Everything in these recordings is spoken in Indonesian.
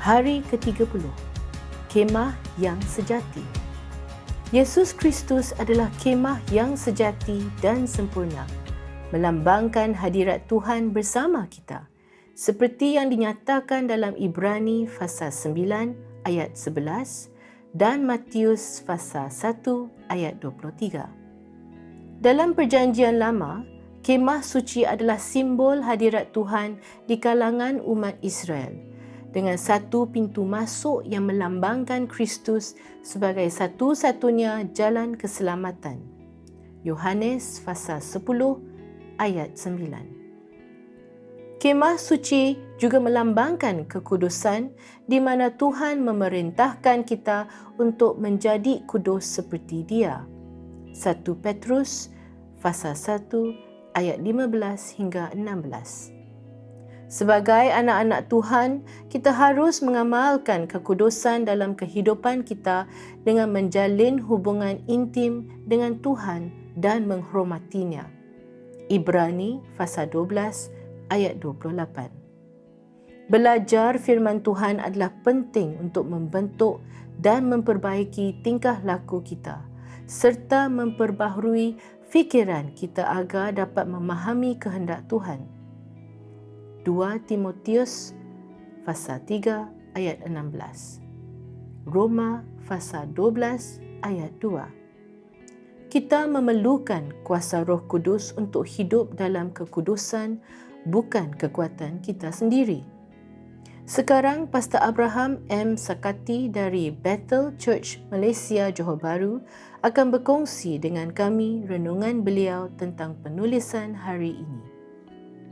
Hari ke-30, Kemah yang sejati. Yesus Kristus adalah kemah yang sejati dan sempurna, melambangkan hadirat Tuhan bersama kita, seperti yang dinyatakan dalam Ibrani pasal 9 ayat 11 dan Matius pasal 1 ayat 23. Dalam Perjanjian Lama, kemah suci adalah simbol hadirat Tuhan di kalangan umat Israel, dengan satu pintu masuk yang melambangkan Kristus sebagai satu-satunya jalan keselamatan. Yohanes pasal 10 ayat 9. Kemah suci juga melambangkan kekudusan di mana Tuhan memerintahkan kita untuk menjadi kudus seperti Dia. 1 Petrus pasal 1 ayat 15 hingga 16. Sebagai anak-anak Tuhan, kita harus mengamalkan kekudusan dalam kehidupan kita dengan menjalin hubungan intim dengan Tuhan dan menghormatinya. Ibrani pasal 12 ayat 28. Belajar firman Tuhan adalah penting untuk membentuk dan memperbaiki tingkah laku kita, serta memperbaharui fikiran kita agar dapat memahami kehendak Tuhan. 2 Timotius pasal 3 ayat 16. Roma pasal 12 ayat 2. Kita memerlukan kuasa Roh Kudus untuk hidup dalam kekudusan, bukan kekuatan kita sendiri. Sekarang Pastor Abraham M. Sakati dari Bethel Church Malaysia, Johor Bahru akan berkongsi dengan kami renungan beliau tentang penulisan hari ini.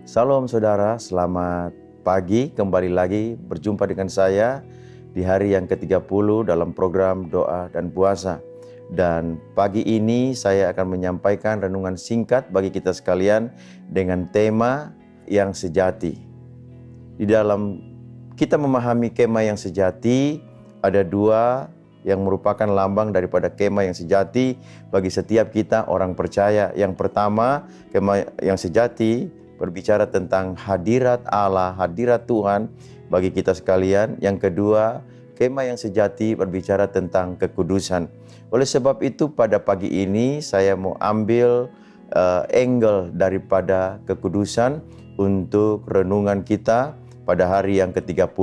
Salam saudara, selamat pagi. Kembali lagi berjumpa dengan saya di hari yang ke-30 dalam program doa dan puasa. Dan pagi ini saya akan menyampaikan renungan singkat bagi kita sekalian dengan tema yang sejati. Di dalam kita memahami kemah yang sejati, ada dua yang merupakan lambang daripada kemah yang sejati bagi setiap kita orang percaya. Yang pertama, kemah yang sejati berbicara tentang hadirat Allah, hadirat Tuhan bagi kita sekalian. Yang kedua, kemah yang sejati berbicara tentang kekudusan. Oleh sebab itu pada pagi ini saya mau ambil angle daripada kekudusan untuk renungan kita pada hari yang ke-30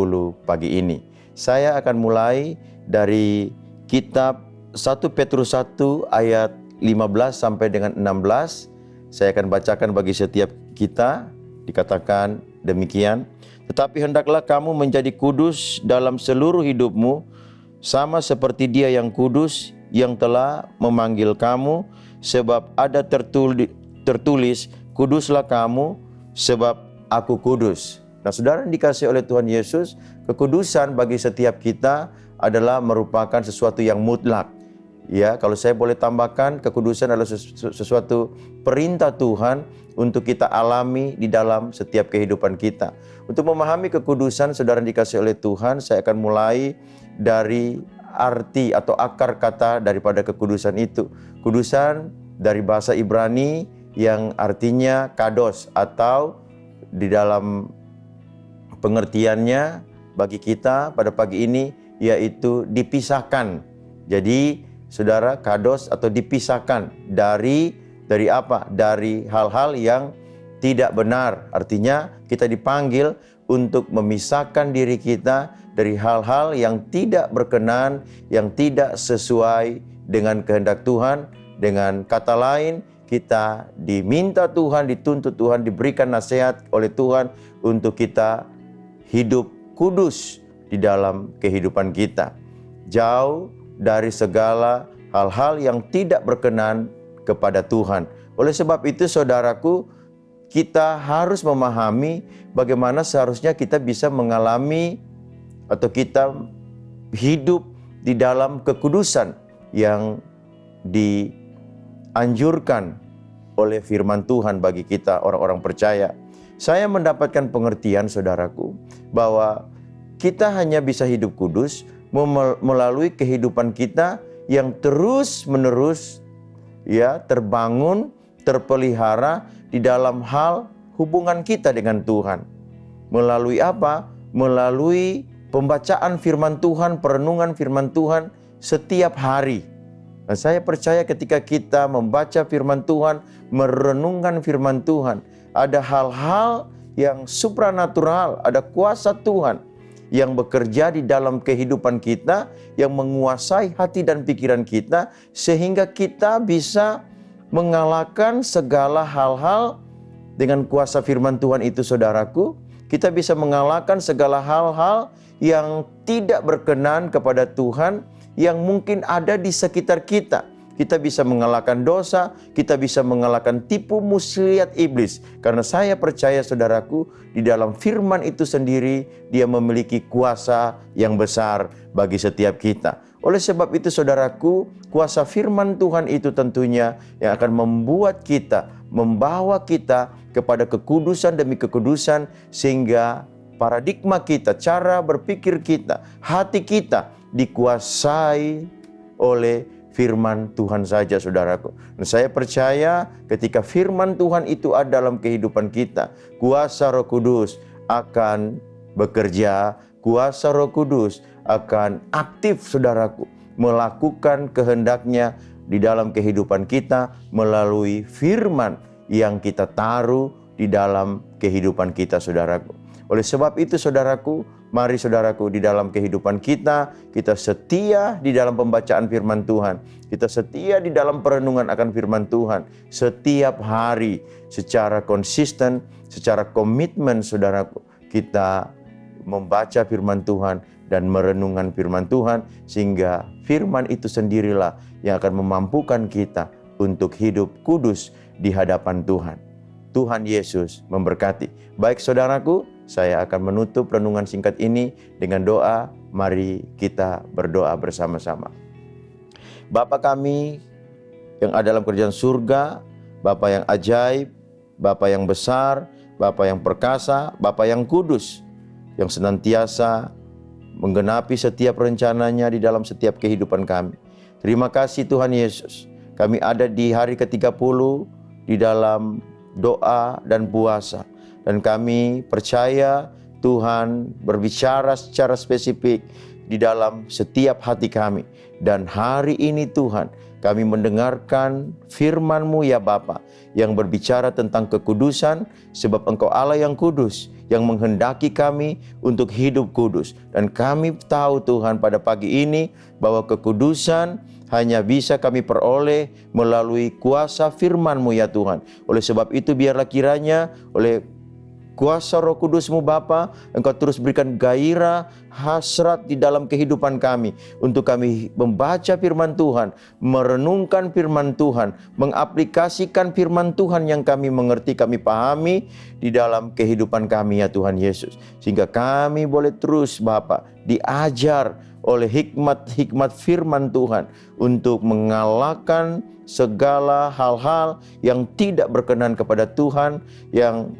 pagi ini. Saya akan mulai dari kitab 1 Petrus 1 ayat 15 sampai dengan 16. Saya akan bacakan bagi setiap kita, dikatakan demikian. Tetapi hendaklah kamu menjadi kudus dalam seluruh hidupmu, sama seperti Dia yang kudus, yang telah memanggil kamu, sebab ada tertulis, kuduslah kamu, sebab aku kudus. Nah, saudara yang dikasihi oleh Tuhan Yesus, kekudusan bagi setiap kita adalah merupakan sesuatu yang mutlak. Ya, kalau saya boleh tambahkan, kekudusan adalah sesuatu perintah Tuhan untuk kita alami di dalam setiap kehidupan kita. Untuk memahami kekudusan, saudara dikasih oleh Tuhan, saya akan mulai dari arti atau akar kata daripada kekudusan itu. Kudusan dari bahasa Ibrani yang artinya kados, atau di dalam pengertiannya bagi kita pada pagi ini yaitu dipisahkan. Jadi saudara, kados atau dipisahkan dari apa? Dari hal-hal yang tidak benar. Artinya kita dipanggil untuk memisahkan diri kita dari hal-hal yang tidak berkenan, yang tidak sesuai dengan kehendak Tuhan. Dengan kata lain, kita diminta Tuhan, dituntut Tuhan, diberikan nasihat oleh Tuhan untuk kita hidup kudus di dalam kehidupan kita. Jauh dari segala hal-hal yang tidak berkenan kepada Tuhan. Oleh sebab itu saudaraku, kita harus memahami bagaimana seharusnya kita bisa mengalami atau kita hidup di dalam kekudusan yang dianjurkan oleh firman Tuhan bagi kita orang-orang percaya. Saya mendapatkan pengertian saudaraku bahwa kita hanya bisa hidup kudus melalui kehidupan kita yang terus-menerus terbangun, terpelihara di dalam hal hubungan kita dengan Tuhan. Melalui apa? Melalui pembacaan firman Tuhan, perenungan firman Tuhan setiap hari. Dan saya percaya ketika kita membaca firman Tuhan, merenungkan firman Tuhan, ada hal-hal yang supranatural, ada kuasa Tuhan yang bekerja di dalam kehidupan kita, yang menguasai hati dan pikiran kita, sehingga kita bisa mengalahkan segala hal-hal dengan kuasa firman Tuhan itu, saudaraku. Kita bisa mengalahkan segala hal-hal yang tidak berkenan kepada Tuhan, yang mungkin ada di sekitar kita. Kita bisa mengalahkan dosa, kita bisa mengalahkan tipu muslihat iblis. Karena saya percaya, saudaraku, di dalam firman itu sendiri, dia memiliki kuasa yang besar bagi setiap kita. Oleh sebab itu, saudaraku, kuasa firman Tuhan itu tentunya yang akan membuat kita, membawa kita kepada kekudusan demi kekudusan, sehingga paradigma kita, cara berpikir kita, hati kita dikuasai oleh firman Tuhan saja, saudaraku. Dan saya percaya ketika firman Tuhan itu ada dalam kehidupan kita, kuasa Roh Kudus akan bekerja, kuasa Roh Kudus akan aktif, saudaraku, melakukan kehendaknya di dalam kehidupan kita melalui firman yang kita taruh di dalam kehidupan kita, saudaraku. Oleh sebab itu, saudaraku, mari saudaraku, di dalam kehidupan kita, kita setia di dalam pembacaan firman Tuhan. Kita setia di dalam perenungan akan firman Tuhan. Setiap hari secara konsisten, secara komitmen, saudaraku, kita membaca firman Tuhan dan merenungkan firman Tuhan, sehingga firman itu sendirilah yang akan memampukan kita untuk hidup kudus di hadapan Tuhan. Tuhan Yesus memberkati. Baik, saudaraku, saya akan menutup renungan singkat ini dengan doa. Mari kita berdoa bersama-sama. Bapa kami yang ada dalam kerajaan surga, Bapa yang ajaib, Bapa yang besar, Bapa yang perkasa, Bapa yang kudus, yang senantiasa menggenapi setiap rencananya di dalam setiap kehidupan kami. Terima kasih Tuhan Yesus. Kami ada di hari ke-30 di dalam doa dan puasa. Dan kami percaya Tuhan berbicara secara spesifik di dalam setiap hati kami. Dan hari ini Tuhan, kami mendengarkan firman-Mu ya Bapa, yang berbicara tentang kekudusan, sebab Engkau Allah yang kudus, yang menghendaki kami untuk hidup kudus. Dan kami tahu Tuhan pada pagi ini bahwa kekudusan hanya bisa kami peroleh melalui kuasa firman-Mu ya Tuhan. Oleh sebab itu biarlah kiranya oleh kuasa Roh Kudus-Mu Bapa, Engkau terus berikan gairah, hasrat di dalam kehidupan kami, untuk kami membaca firman Tuhan, merenungkan firman Tuhan, mengaplikasikan firman Tuhan yang kami mengerti, kami pahami di dalam kehidupan kami ya Tuhan Yesus. Sehingga kami boleh terus Bapa diajar oleh hikmat-hikmat firman Tuhan untuk mengalahkan segala hal-hal yang tidak berkenan kepada Tuhan, yang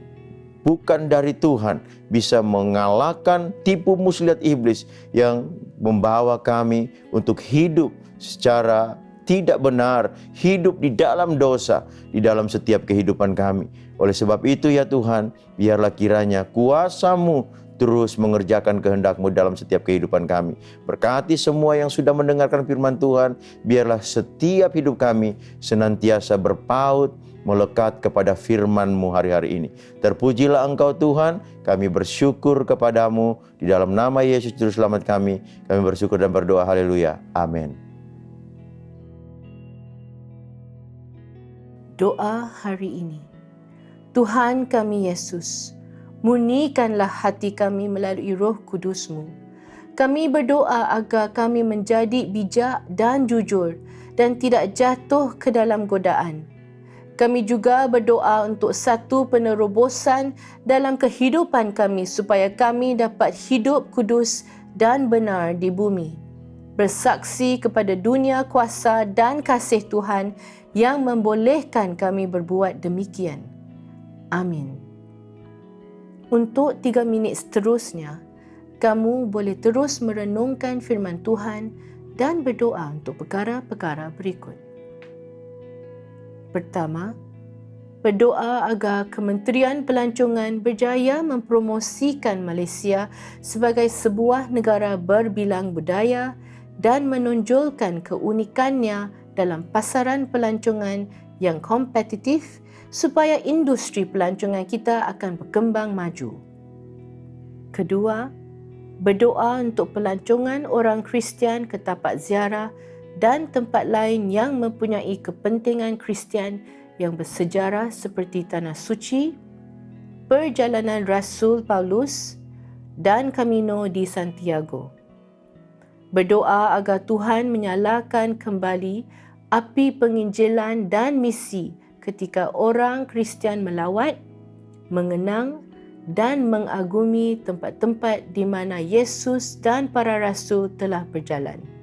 bukan dari Tuhan, bisa mengalahkan tipu muslihat iblis yang membawa kami untuk hidup secara tidak benar, hidup di dalam dosa, di dalam setiap kehidupan kami. Oleh sebab itu ya Tuhan, biarlah kiranya kuasa-Mu terus mengerjakan kehendak-Mu dalam setiap kehidupan kami. Berkati semua yang sudah mendengarkan firman Tuhan, biarlah setiap hidup kami senantiasa berpaut, melekat kepada firman-Mu hari-hari ini. Terpujilah Engkau Tuhan, kami bersyukur kepadamu, di dalam nama Yesus Juru Selamat kami bersyukur dan berdoa, haleluya, amin. Doa hari ini. Tuhan kami Yesus, murnikanlah hati kami melalui Roh Kudus-Mu. Kami berdoa agar kami menjadi bijak dan jujur dan tidak jatuh ke dalam godaan. Kami juga berdoa untuk satu penerobosan dalam kehidupan kami supaya kami dapat hidup kudus dan benar di bumi. Bersaksi kepada dunia kuasa dan kasih Tuhan yang membolehkan kami berbuat demikian. Amin. Untuk 3 minit seterusnya, kamu boleh terus merenungkan firman Tuhan dan berdoa untuk perkara-perkara berikut. Pertama, Berdoa agar Kementerian Pelancongan berjaya mempromosikan Malaysia sebagai sebuah negara berbilang budaya dan menonjolkan keunikannya dalam pasaran pelancongan yang kompetitif supaya industri pelancongan kita akan berkembang maju. Kedua, berdoa untuk pelancongan orang Kristian ke tapak ziarah dan tempat lain yang mempunyai kepentingan Kristian yang bersejarah seperti Tanah Suci, Perjalanan Rasul Paulus dan Camino di Santiago. Berdoa agar Tuhan menyalakan kembali api penginjilan dan misi ketika orang Kristian melawat, mengenang dan mengagumi tempat-tempat di mana Yesus dan para rasul telah berjalan.